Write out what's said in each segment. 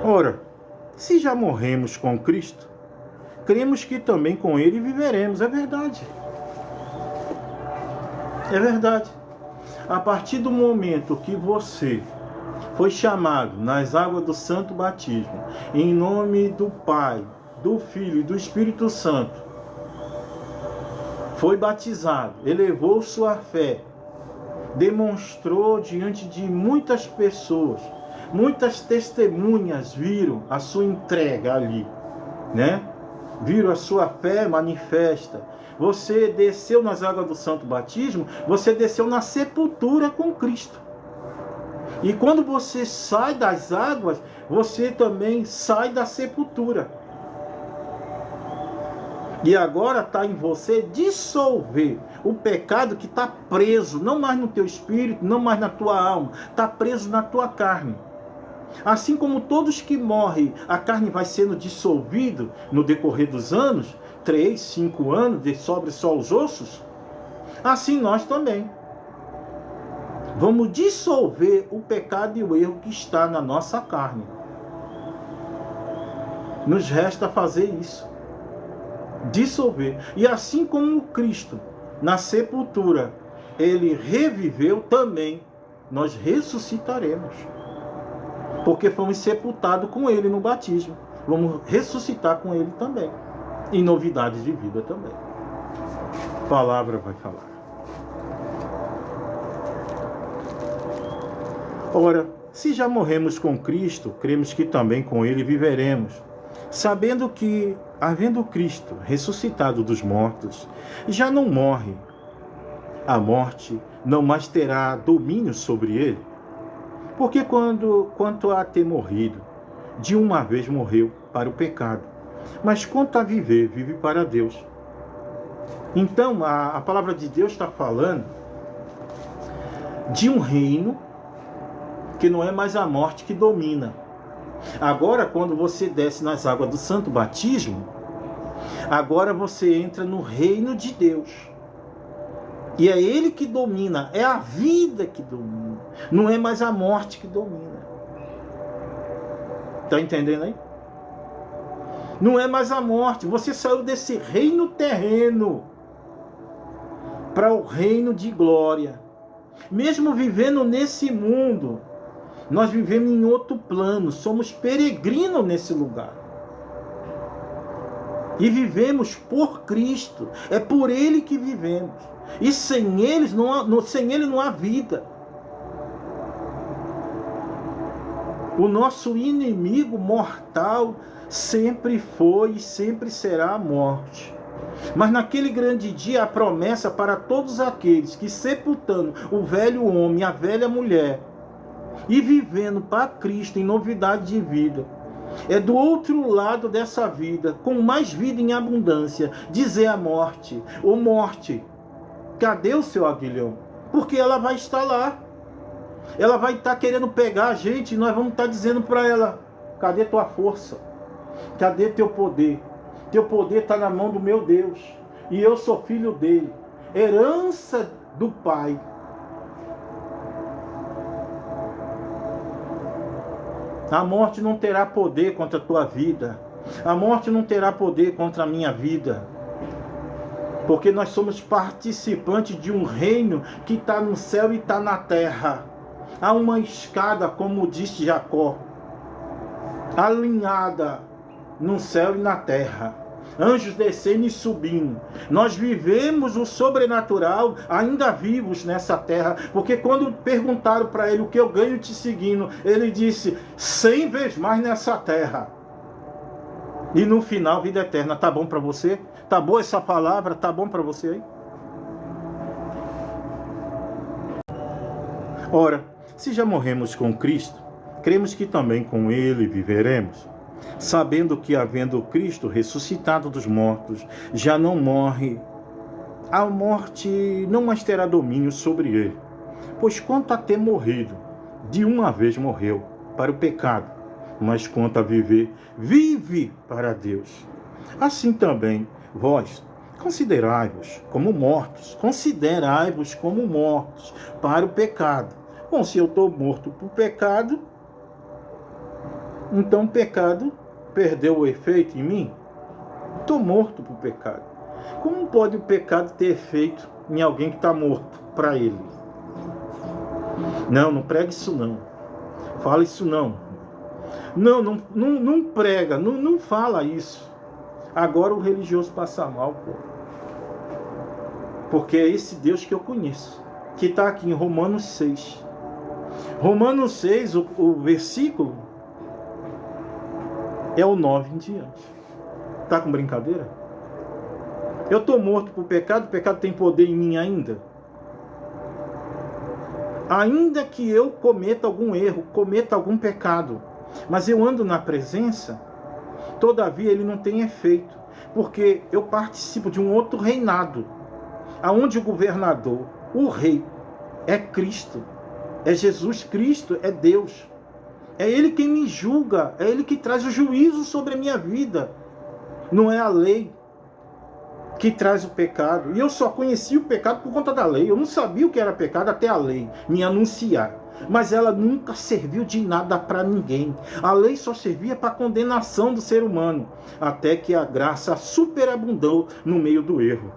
Ora, se já morremos com Cristo, cremos que também com Ele viveremos. É verdade. É verdade. A partir do momento que você foi chamado nas águas do santo batismo, em nome do Pai, do Filho e do Espírito Santo, foi batizado, elevou sua fé, demonstrou diante de muitas pessoas, muitas testemunhas viram a sua entrega ali, né? Viram a sua fé manifesta. Você desceu nas águas do santo batismo, você desceu na sepultura com Cristo. E quando você sai das águas, você também sai da sepultura. E agora está em você dissolver o pecado que está preso, não mais no teu espírito, não mais na tua alma, está preso na tua carne. Assim como todos que morrem, a carne vai sendo dissolvida no decorrer dos anos, 3, 5 anos, sobre só os ossos, assim nós também. Vamos dissolver o pecado e o erro que está na nossa carne. Nos resta fazer isso. Dissolver. E assim como Cristo, na sepultura, ele reviveu, também nós ressuscitaremos. Porque fomos sepultados com ele no batismo. Vamos ressuscitar com ele também. Em novidades de vida também. A palavra vai falar. Ora, se já morremos com Cristo, cremos que também com ele viveremos, sabendo que, havendo Cristo ressuscitado dos mortos, já não morre. A morte não mais terá domínio sobre ele. Porque quanto a ter morrido, de uma vez morreu para o pecado, mas quanto a viver, vive para Deus. Então, a palavra de Deus está falando de um reino que não é mais a morte que domina. Agora, quando você desce nas águas do santo batismo, agora você entra no reino de Deus. E é ele que domina, é a vida que domina. Não é mais a morte que domina. Está entendendo aí? Não é mais a morte. Você saiu desse reino terreno para o reino de glória. Mesmo vivendo nesse mundo, nós vivemos em outro plano. Somos peregrinos nesse lugar. E vivemos por Cristo. É por Ele que vivemos. E sem Ele não há vida. O nosso inimigo mortal sempre foi e sempre será a morte. Mas naquele grande dia, a promessa para todos aqueles que, sepultando o velho homem, a velha mulher, e vivendo para Cristo em novidade de vida, é do outro lado dessa vida, com mais vida em abundância, dizer à morte: ô morte, cadê o seu aguilhão? Porque ela vai estar lá. Ela vai estar querendo pegar a gente e nós vamos estar dizendo para ela: cadê tua força? Cadê teu poder? Teu poder está na mão do meu Deus. E eu sou filho dele. Herança do Pai. A morte não terá poder contra a tua vida. A morte não terá poder contra a minha vida. Porque nós somos participantes de um reino que está no céu e está na terra. Há uma escada, como disse Jacó, alinhada no céu e na terra. Anjos descendo e subindo. Nós vivemos o sobrenatural ainda vivos nessa terra. Porque quando perguntaram para ele: o que eu ganho te seguindo? Ele disse: 100 vezes mais nessa terra. E no final, vida eterna. Tá bom para você? Tá boa essa palavra? Tá bom para você aí? Ora, se já morremos com Cristo, cremos que também com Ele viveremos, sabendo que, havendo Cristo ressuscitado dos mortos, já não morre, a morte não mais terá domínio sobre ele. Pois quanto a ter morrido, de uma vez morreu para o pecado, mas quanto a viver, vive para Deus. Assim também, vós, considerai-vos como mortos para o pecado. Bom, se eu estou morto para o pecado, Então o pecado perdeu o efeito em mim? Estou morto para o pecado. Como pode o pecado ter efeito em alguém que está morto para ele? Não prega isso não. Fala isso não. Não prega, não fala isso. Agora o religioso passa mal, pô. Porque é esse Deus que eu conheço, que está aqui em Romanos 6. Romanos 6, o versículo é o 9 em diante. Tá com brincadeira? Eu estou morto para o pecado tem poder em mim ainda? Ainda que eu cometa algum erro, cometa algum pecado, mas eu ando na presença, todavia ele não tem efeito, porque eu participo de um outro reinado, aonde o governador, o rei, é Cristo, é Jesus Cristo, é Deus. É Ele quem me julga, é Ele que traz o juízo sobre a minha vida. Não é a lei que traz o pecado. E eu só conheci o pecado por conta da lei. Eu não sabia o que era pecado até a lei me anunciar. Mas ela nunca serviu de nada para ninguém. A lei só servia para a condenação do ser humano, até que a graça superabundou no meio do erro.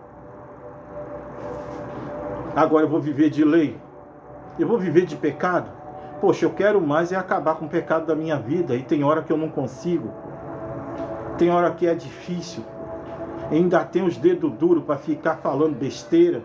Agora eu vou viver de lei? Eu vou viver de pecado? Poxa, eu quero mais é acabar com o pecado da minha vida. E tem hora que eu não consigo. Tem hora que é difícil. Ainda tem os dedos duros para ficar falando besteira.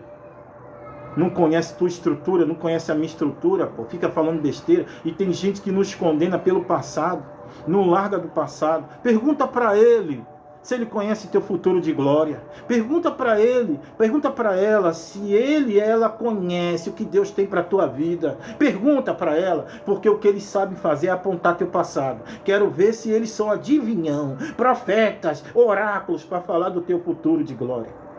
Não conhece tua estrutura, não conhece a minha estrutura, pô. Fica falando besteira. E tem gente que nos condena pelo passado. Não larga do passado. Pergunta para ele se ele conhece teu futuro de glória. Pergunta para ele, pergunta para ela se ele e ela conhece o que Deus tem para tua vida. Pergunta para ela, porque o que eles sabem fazer é apontar teu passado. Quero ver se eles são adivinhão, profetas, oráculos para falar do teu futuro de glória.